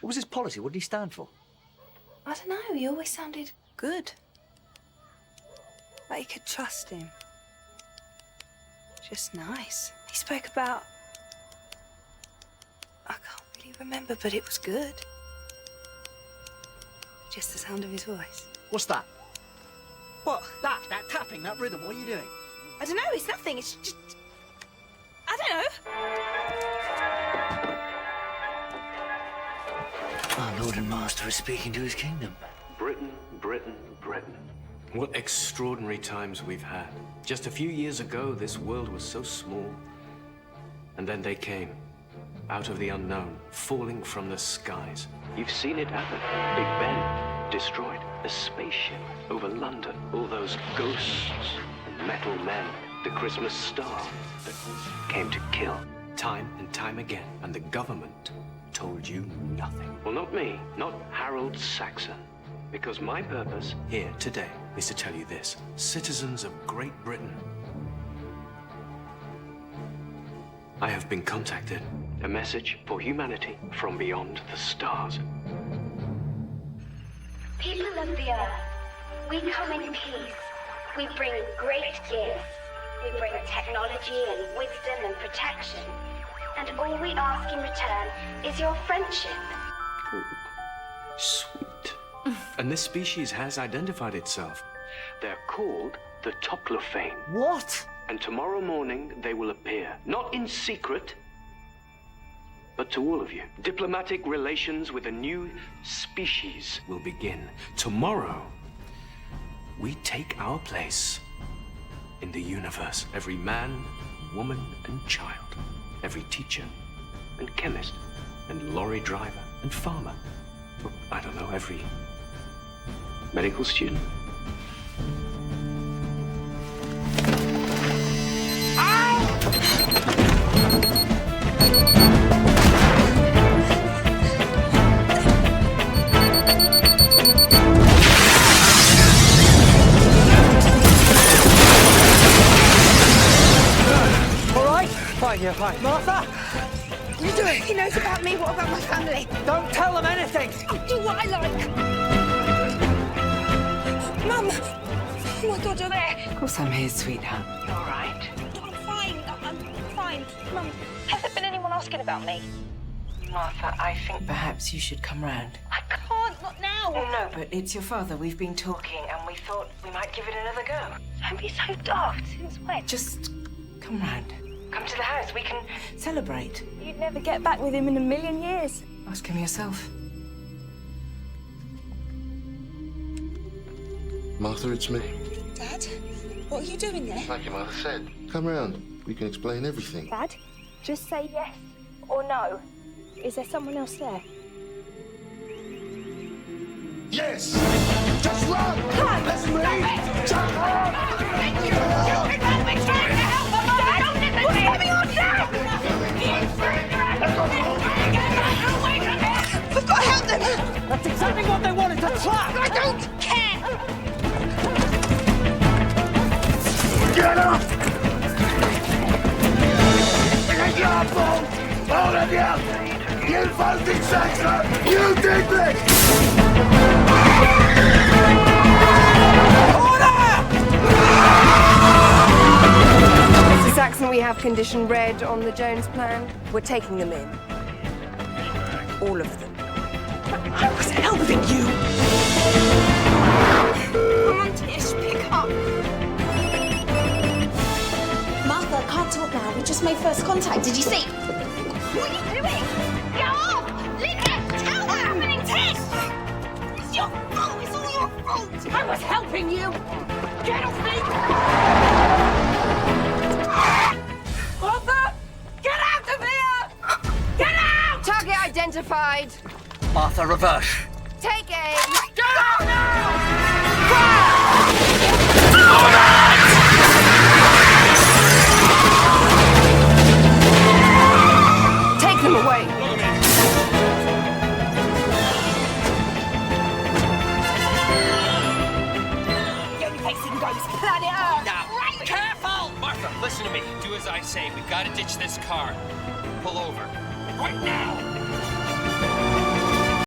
What was his policy? What did he stand for? I don't know, he always sounded good. Like you could trust him. Just nice. He spoke about... I can't really remember, but it was good. Just the sound of his voice. What's that? What? That tapping, that rhythm, what are you doing? I don't know, it's nothing, it's just... I don't know. Our Lord and Master is speaking to his kingdom. Britain, Britain, Britain. What extraordinary times we've had. Just a few years ago, this world was so small. And then they came, out of the unknown, falling from the skies. You've seen it happen. Big Ben, destroyed. A spaceship over London. All those ghosts and metal men. The Christmas star that came to kill. Time and time again. And the government told you nothing. Well, not me. Not Harold Saxon. Because my purpose here today is to tell you this. Citizens of Great Britain, I have been contacted. A message for humanity from beyond the stars. People of the earth, we come in peace. We bring great gifts. We bring technology and wisdom and protection. And all we ask in return is your friendship. Sweet. And this species has identified itself. They're called the Toclophane. What? And tomorrow morning they will appear, not in secret, but to all of you. Diplomatic relations with a new species will begin. Tomorrow, we take our place in the universe. Every man, woman, and child. Every teacher and chemist and lorry driver and farmer. Oh, I don't know, every medical student. Hi, Martha! What are you doing? He knows about me. What about my family? Don't tell them anything! I'll do what I like. Mum! Oh my God, you're there. Of course I'm here, sweetheart. You all right? I'm fine. I'm fine. Mum, has there been anyone asking about me? Martha, I think perhaps you should come round. I can't, not now. No, but it's your father. We've been talking and we thought we might give it another go. Don't be so daft. Since when? Just come round. Come to the house. We can celebrate. You'd never get back with him in a million years. Ask him yourself. Martha, it's me. Dad, what are you doing there? Like your mother said. Come round. We can explain everything. Dad, just say yes or no. Is there someone else there? Yes! Just run! Dad, Let's move! Jump on! We've got to help them! That's exactly what they wanted, to trap! I don't care! Get up! Get your balls! All of you! You voted Saxon! You did this! Mr. Saxon, we have condition red on the Jones plan. We're taking them in. All of them. I was helping you! Come on, Tish, pick up. Martha, I can't talk now. We just made first contact. Did you see? What are you doing? Get off! Lydia, tell what's happening, Tish! It's your fault. It's all your fault. I was helping you! Get off me! Martha! Get out of here! Get out! Target identified. Martha, reverse. Take aim. Get out now! Take them away. The only place he can go is planet Earth. Now, Right, careful! Martha, listen to me. Do as I say. We've got to ditch this car. Pull over. Right now!